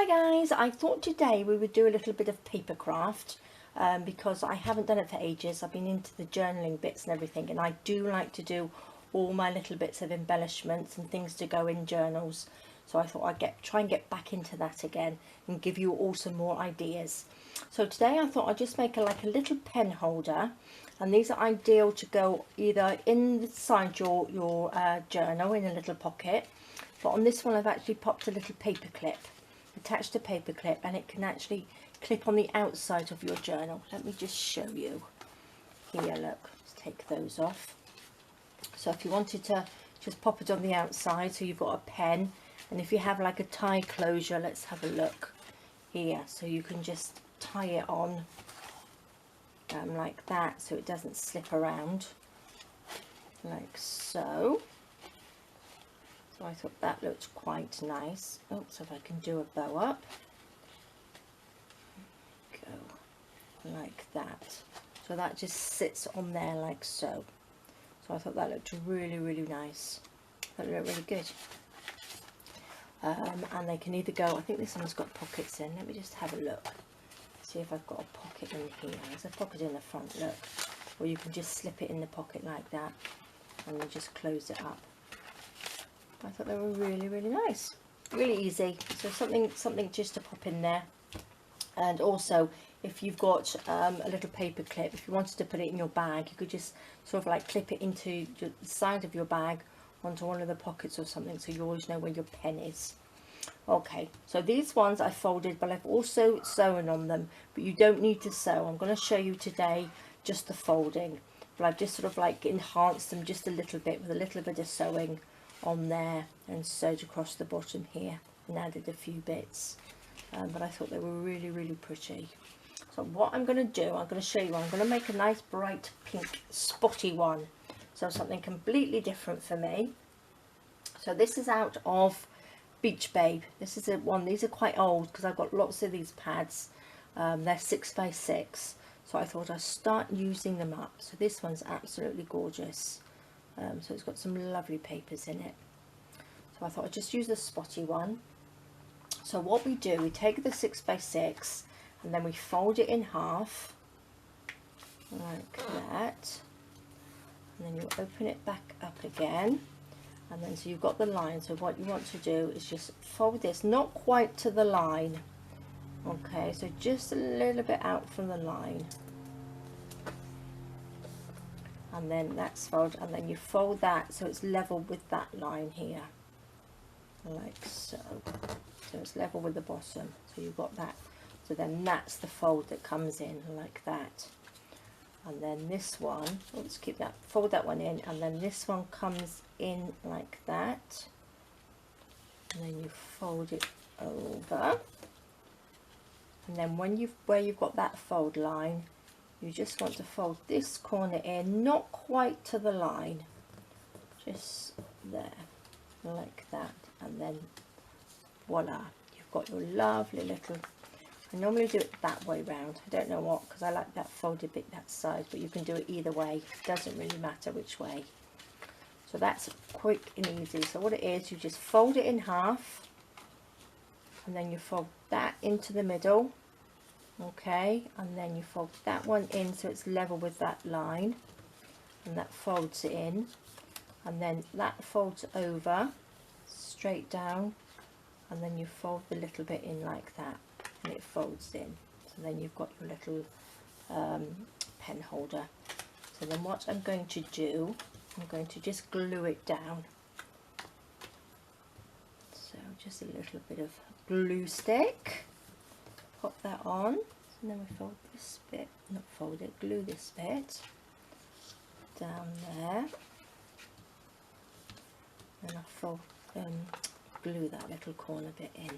Hi guys, I thought today we would do a little bit of paper craft because I haven't done it for ages. I've been into the journaling bits and everything, and I do like to do all my little bits of embellishments and things to go in journals. So I thought I'd try and get back into that again and give you all some more ideas. So today I thought I'd just make like a little pen holder, and these are ideal to go either inside your journal in a little pocket, but on this one I've actually popped a little paper clip, attached a paper clip, and it can actually clip on the outside of your journal. Let me just show you here. Look, let's take those off. So if you wanted to just pop it on the outside, so you've got a pen, and if you have like a tie closure, let's have a look here, so you can just tie it on like that, so it doesn't slip around, like so. So I thought that looked quite nice. Oh, so if I can do a bow up, go like that, so that just sits on there like so. So I thought that looked really nice. That looked really good. And they can either go, I think this one's got pockets in. Let me just have a look, see if I've got a pocket in here. There's a pocket in the front, look. Or you can just slip it in the pocket like that and then just close it up. I thought they were really nice, really easy. So something just to pop in there. And also, if you've got a little paper clip, if you wanted to put it in your bag, you could just sort of like clip it into the side of your bag onto one of the pockets or something, so you always know where your pen is. Okay, so these ones I folded, but I've also sewn on them, but you don't need to sew. I'm going to show you today just the folding, but I've just sort of like enhanced them just a little bit with a little bit of sewing on there and sewed across the bottom here and added a few bits. But I thought they were really pretty. So what I'm going to do, I'm going to show you, I'm going to make a nice bright pink spotty one. So something completely different for me. So this is out of Beach Babe. This is one, these are quite old because I've got lots of these pads. They're 6x6. So I thought I'd start using them up. So this one's absolutely gorgeous. So it's got some lovely papers in it. So I thought I'd just use the spotty one. So what we do, we take the 6x6 and then we fold it in half like that, and then you open it back up again, and then so you've got the line. So what you want to do is just fold this not quite to the line, okay, so just a little bit out from the line, and then that's fold, and then you fold that so it's level with that line here, like so. So it's level with the bottom, so you've got that. So then that's the fold that comes in like that. And then this one, let's keep that, fold that one in, and then this one comes in like that. And then you fold it over. And then when where you've got that fold line, you just want to fold this corner in, not quite to the line, just there, like that, and then voila, you've got your lovely little, I normally do it that way round, I don't know what, because I like that folded bit that side, but you can do it either way, it doesn't really matter which way. So that's quick and easy. So what it is, you just fold it in half, and then you fold that into the middle, okay, and then you fold that one in so it's level with that line, and that folds it in, and then that folds over straight down, and then you fold the little bit in like that, and it folds in. So then you've got your little pen holder. So then what I'm going to do, I'm going to just glue it down. So just a little bit of glue stick, pop that on, and then we fold this bit, not fold it, glue this bit down there, and I'll fold glue that little corner bit in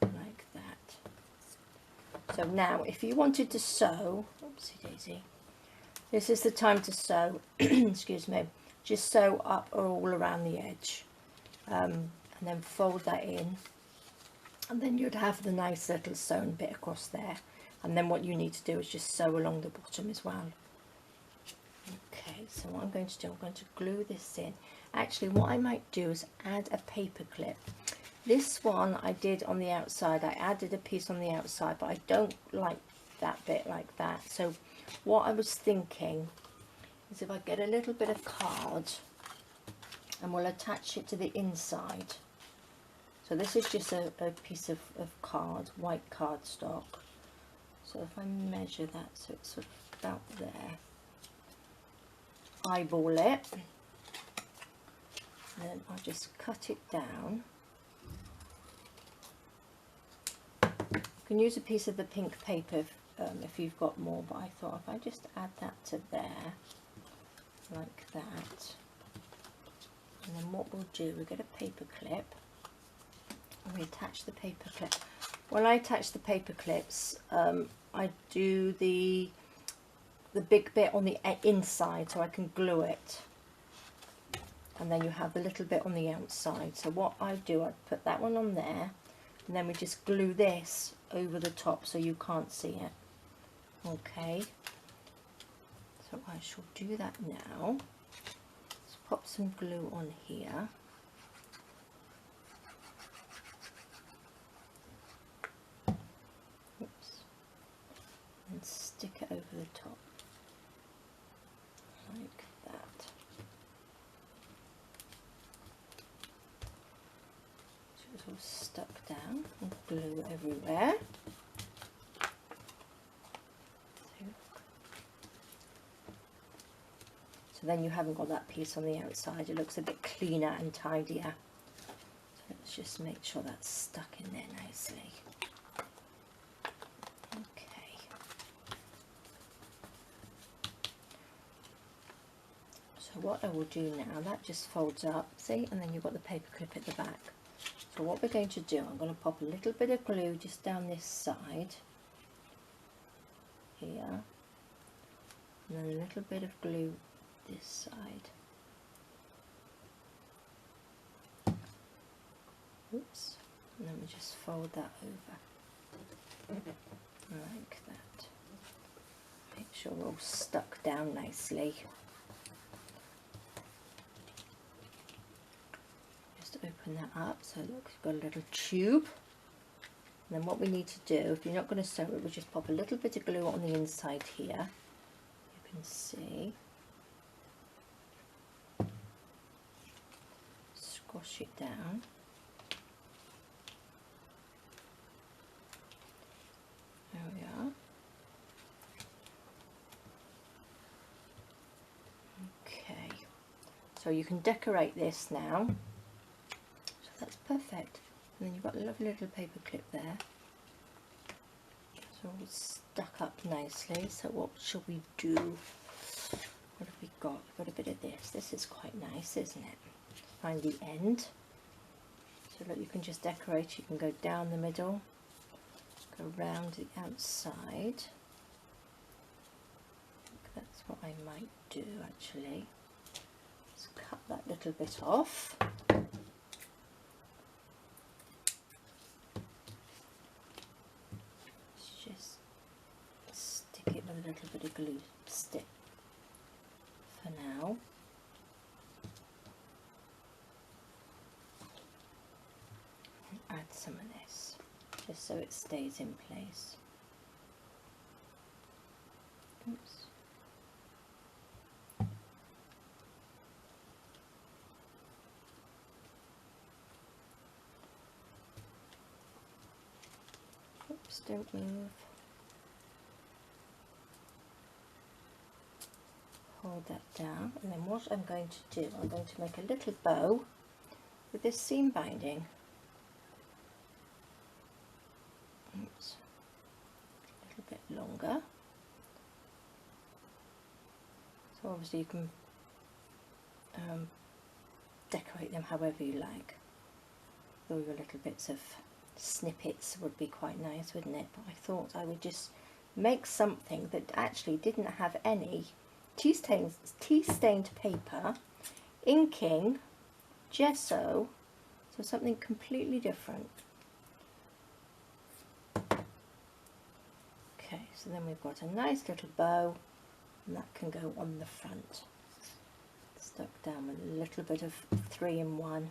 like that. So now if you wanted to sew, oopsie daisy, this is the time to sew. Excuse me, just sew up all around the edge, and then fold that in, and then you'd have the nice little sewn bit across there, and then what you need to do is just sew along the bottom as well. Okay, so what I'm going to do, I'm going to glue this in. Actually, what I might do is add a paper clip. This one I did on the outside. I added a piece on the outside, but I don't like that bit like that. So what I was thinking is if I get a little bit of card and we'll attach it to the inside. So this is just a piece of card, white cardstock. So if I measure that so it's sort of about there, eyeball it, and then I'll just cut it down. You can use a piece of the pink paper if you've got more, but I thought if I just add that to there, like that, and then what we'll do, we'll get a paper clip, and we attach the paper clip. When I attach the paper clips, I do the big bit on the inside so I can glue it, and then you have the little bit on the outside. So what I do, I put that one on there, and then we just glue this over the top so you can't see it. Okay, so I shall do that now. Let's pop some glue on here. Oops. And stick it over the top like that. So it's all stuck down and glue everywhere. So then you haven't got that piece on the outside. It looks a bit cleaner and tidier. So let's just make sure that's stuck in there nicely. Okay. So what I will do now, that just folds up, see, and then you've got the paper clip at the back. So what we're going to do, I'm going to pop a little bit of glue just down this side here, and then a little bit of glue this side. Oops. And then we just fold that over like that. Make sure we're all stuck down nicely. Just open that up so look, we've got a little tube. And then what we need to do, if you're not going to sew it, we'll just pop a little bit of glue on the inside here. You can see. Squash it down. There we are. Okay, so you can decorate this now. So that's perfect. And then you've got a lovely little paper clip there. It's all stuck up nicely. So what shall we do? What have we got? We've got a bit of this. This is quite nice, isn't it? Find the end. So look, you can just decorate. You can go down the middle, go round the outside. That's what I might do actually. Let's cut that little bit off. Let's just stick it with a little bit of glue stick for now. And add some of this just so it stays in place. Oops. Oops, don't move. Hold that down, and then what I'm going to do, I'm going to make a little bow with this seam binding. Oops. A little bit longer. So obviously you can decorate them however you like. All your little bits of snippets would be quite nice, wouldn't it? But I thought I would just make something that actually didn't have any tea-stained paper, inking, gesso, so something completely different. Okay, so then we've got a nice little bow, and that can go on the front. Stuck down with a little bit of 3-in-1.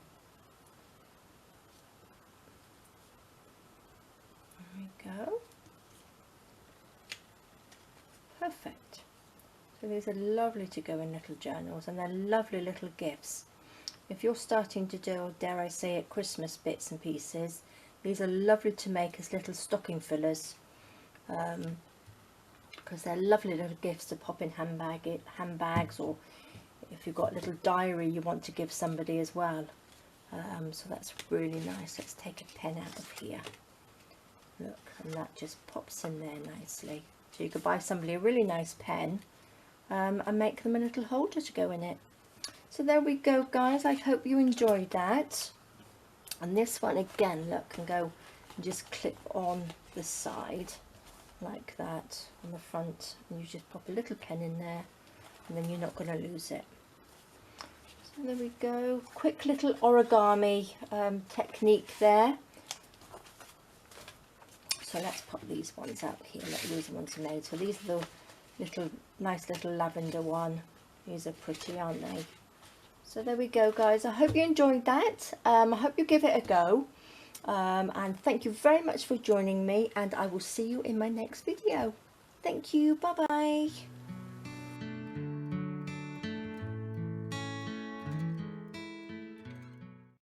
go. Perfect. So these are lovely to go in little journals, and they're lovely little gifts. If you're starting to do, dare I say it, Christmas bits and pieces, these are lovely to make as little stocking fillers, because they're lovely little gifts to pop in handbags, or if you've got a little diary you want to give somebody as well. So that's really nice. Let's take a pen out of here. Look, and that just pops in there nicely. So you could buy somebody a really nice pen and make them a little holder to go in it. So there we go, guys. I hope you enjoyed that. And this one again, look, can go and just clip on the side like that on the front, and you just pop a little pen in there, and then you're not going to lose it. So there we go. Quick little origami technique there. So let's pop these ones out here. Look, these ones are made. So these are the little nice little lavender one. These are pretty, aren't they? So there we go, guys. I hope you enjoyed that. I hope you give it a go. And thank you very much for joining me, and I will see you in my next video. Thank you. Bye bye.